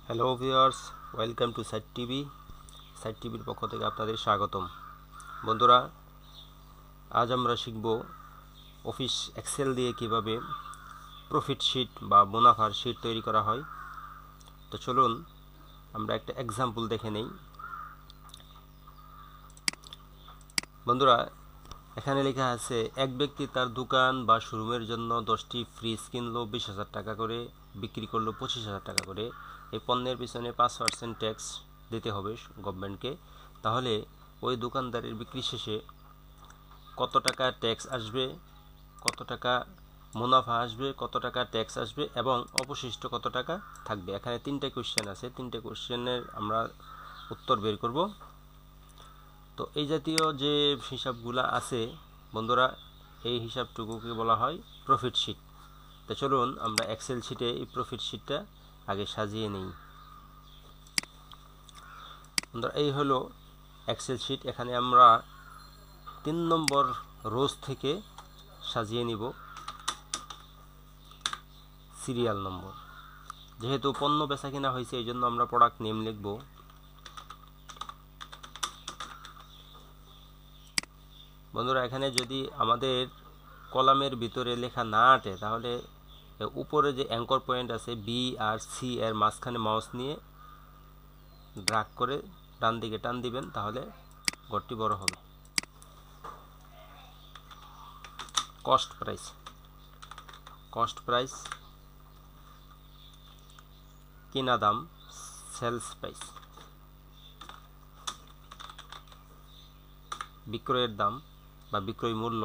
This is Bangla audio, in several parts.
Hello viewers, welcome to Site TV. সাইট টিভির পক্ষ থেকে আপনাদের স্বাগতম। বন্ধুরা, আজ আমরা শিখব অফিস এক্সেল দিয়ে কিভাবে প্রফিট শিট বা মুনাফার শিট তৈরি করা হয়। তো চলুন আমরা একটা এক্সাম্পল দেখে নেই। বন্ধুরা, এখানে লেখা আছে এক ব্যক্তি তার দোকান বা শোরুমের জন্য 10টি ফ্রিজ কিনলো 20,000 টাকা করে, বিক্রি করলো 25,000 টাকা করে। এই পণ্যের পিছনে 5% ট্যাক্স দিতে হবে গভর্নমেন্টকে। তাহলে ওই দোকানদারের বিক্রি শেষে কত টাকা ট্যাক্স আসবে, কত টাকা মুনাফা আসবে, কত টাকা ট্যাক্স আসবে এবং অবশিষ্ট কত টাকা থাকবে। এখানে 3টে কোশ্চেন আছে, 3টে কোশ্চেনের আমরা উত্তর বের করব। তো এই জাতীয় যে হিসাবগুলো আছে বন্ধুরা, এই হিসাবটুকুকে বলা হয় প্রফিট শিট। তো চলুন আমরা এক্সেল শিটে এই প্রফিট শিটটা আগে সাজিয়ে নিই। বন্ধুরা, এই হলো এক্সেল শিট। এখানে আমরা 3 নম্বর রোজ থেকে সাজিয়ে নিব সিরিয়াল নম্বর। যেহেতু পণ্য বেচা কিনা হয়েছে এই জন্য আমরা প্রোডাক্ট নেম লিখব। বন্ধুরা, এখানে যদি আমাদের কলামের ভিতরে লেখা না আটে তাহলে উপরে যে অ্যাঙ্কর পয়েন্ট আছে বি আর সি এর মাঝখানে মাউস নিয়ে ড্র্যাগ করে ডান দিকে টান দিবেন, তাহলে ঘরটি বড় হবে। কস্ট প্রাইস, কিনা দাম সেলস প্রাইস, বিক্রয়ের দাম বা বিক্রয় মূল্য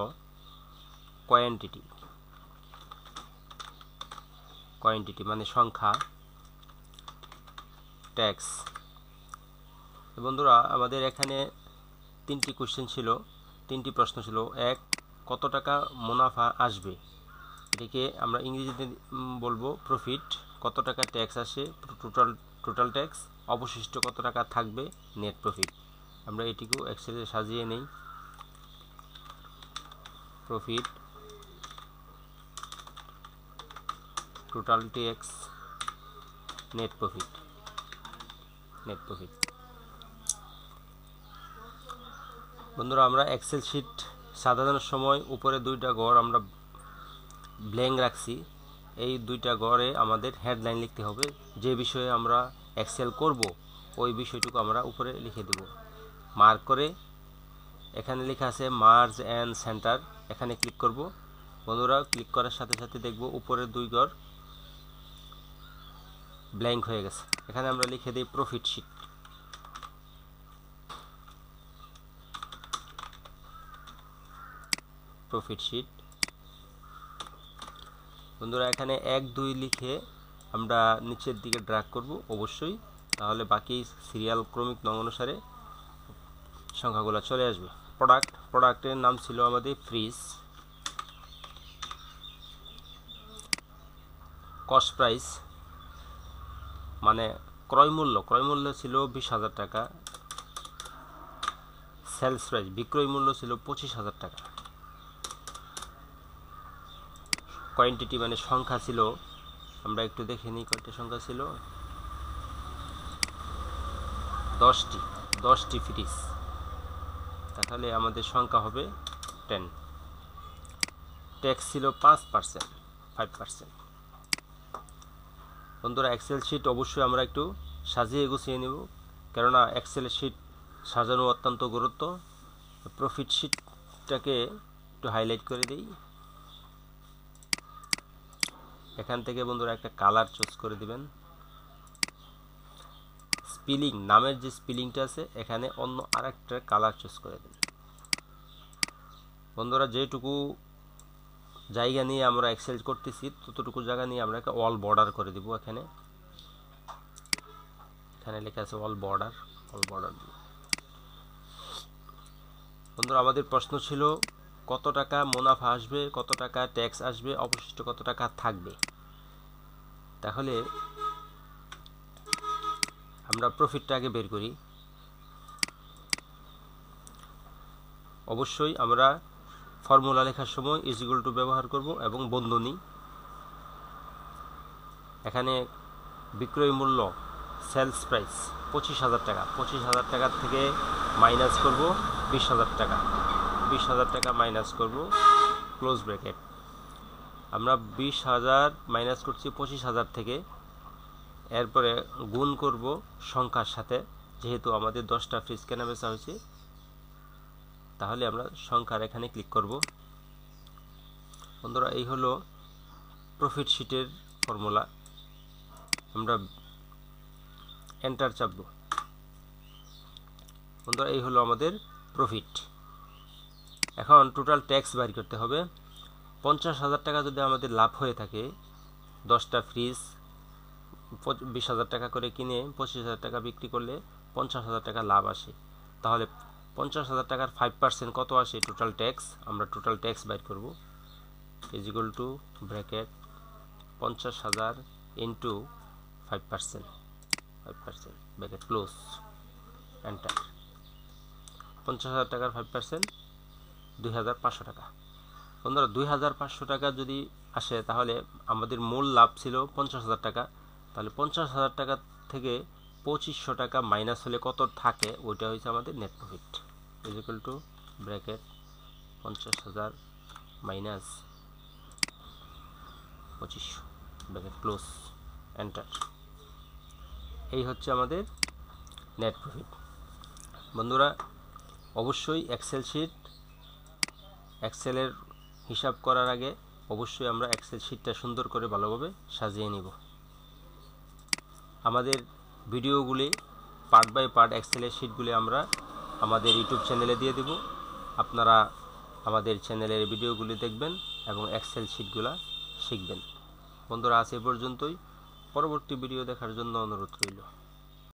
কোয়ান্টিটি মানে সংখ্যা, ট্যাক্স। বন্ধুরা, আমাদের এখানে 3টি কোশ্চেন ছিল, 3টি প্রশ্ন ছিল। এক, কত টাকা মুনাফা আসবে, এটিকে আমরা ইংরেজিতে বলবো প্রফিট। কত টাকা ট্যাক্স আসে, টোটাল ট্যাক্স। অবশিষ্ট কত টাকা থাকবে, নেট প্রফিট। আমরা এটিকেও এক্সেলে সাজিয়ে নেই। Profit, total tax, net profit. বন্ধুরা, আমরা এক্সেল শিট সাজানোর সময় উপরে 2টা ঘর আমরা ব্ল্যাঙ্ক রাখছি। এই 2টা ঘরে আমাদের হেডলাইন লিখতে হবে। যে বিষয়ে আমরা এক্সেল করব ওই বিষয়টুকু আমরা উপরে লিখে দেব মার্ক করে। এখানে লেখা আছে মার্জ অ্যান্ড সেন্টার, এখানে ক্লিক করব। বন্ধুরা, ক্লিক করার সাথে সাথে দেখব উপরের 2 ঘর ব্ল্যাঙ্ক হয়ে গেছে। এখানে আমরা লিখে দিই প্রফিট শিট। বন্ধুরা, এখানে 1, 2 লিখে আমরা নিচের দিকে ড্র্যাগ করব অবশ্যই, তাহলে বাকি সিরিয়াল ক্রমিক নং অনুসারে সংখ্যাগুলো চলে আসবে। প্রোডাক্টের নাম ছিল আমাদের ফ্রিজ। কস্ট প্রাইস মানে ক্রয় মূল্য ছিল 20,000 টাকা। সেলস প্রাইস বিক্রয় মূল্য ছিল 25,000 টাকা। কোয়ান্টিটি মানে সংখ্যা ছিল, আমরা একটু দেখে নিই কয়টা সংখ্যা ছিল। 10টি ফ্রিজ, তাহলে আমাদের সংখ্যা হবে 10। ট্যাক্স ছিল 5%। বন্ধুরা, এক্সেল শিট অবশ্যই আমরা একটু সাজিয়ে গুছিয়ে নেব, কেননা এক্সেল শিট সাজানো অত্যন্ত গুরুত্ব। প্রফিট শিটটাকে একটু হাইলাইট করে দিই। এখান থেকে বন্ধুরা একটা কালার চুজ করে দিবেন। স্পেলিং, নামের যে স্পেলিংটা আছে এখানে অন্য আরেকটা কালার চুজ করে দিন। বন্ধুরা, যেটুকু জায়গা নিয়ে আমরা এক্সেল করতেছি ততটুকু জায়গা নিয়ে আমরা একটা অল বর্ডার করে দিব। এখানে লেখা আছে অল বর্ডার। বন্ধুরা, আমাদের প্রশ্ন ছিল কত টাকা মুনাফা আসবে, কত টাকা ট্যাক্স আসবে, অবশিষ্ট কত টাকা থাকবে। তাহলে আমরা প্রফিটটা আগে বের করি। অবশ্যই আমরা ফর্মুলা লেখার সময় ইকুয়াল টু ব্যবহার করব এবং বন্ধনী। এখানে বিক্রয় মূল্য সেলস প্রাইস 25,000 টাকা। 25,000 টাকার থেকে মাইনাস করব 20,000 টাকা। 20,000 টাকা মাইনাস করব, ক্লোজ ব্র্যাকেট। আমরা 20,000 মাইনাস করছি 25,000 থেকে, এরপরে গুণ করব সংখ্যার সাথে, যেহেতু আমাদের 10টা ফ্রিজ কেনা বেচা হয়েছে, তাহলে আমরা সংখ্যার এখানে ক্লিক করব। বন্ধুরা, এই হলো প্রফিট শিটের ফর্মুলা। আমরা এন্টার চাপব। বন্ধুরা, এই হলো আমাদের প্রফিট। এখন টোটাল ট্যাক্স বাইর করতে হবে। 50,000 টাকা যদি আমাদের লাভ হয়ে থাকে, 10টা ফ্রিজ 20,000 টাকা করে কিনে 25,000 টাকা বিক্রি করলে 50,000 টাকা লাভ আসে। তাহলে 50,000 টাকার 5% কত আসে টোটাল ট্যাক্স? আমরা টোটাল ট্যাক্স বাইর করব। Is equal to bracket 50,000 into 5%, bracket close, enter. 50,000 টাকার 5% 2,500 টাকা। বন্ধুরা, 2,500 টাকা যদি আসে, তাহলে আমাদের মূল লাভ ছিল 50,000 টাকা। তাহলে 50,000 টাকা থেকে 2500 টাকা মাইনাস হলে কত থাকে, ওইটা হচ্ছে আমাদের net profit. Is equal to bracket 50,000 minus 2500, bracket close, enter. এই হচ্ছে আমাদের নেট প্রফিট। বন্ধুরা, অবশ্যই এক্সেলের হিসাব করার আগে অবশ্যই আমরা এক্সেল শিটটা সুন্দর করে ভালোভাবে সাজিয়ে নিব। আমাদের ভিডিওগুলি পার্ট বাই পার্ট এক্সেলের শিটগুলি আমরা আমাদের ইউটিউব চ্যানেলে দিয়ে দেব। আপনারা আমাদের চ্যানেলের ভিডিওগুলি দেখবেন এবং এক্সেল শিটগুলো শিখবেন। বন্ধুরা, আজ এ পর্যন্তই। পরবর্তী ভিডিও দেখার জন্য অনুরোধ রইল।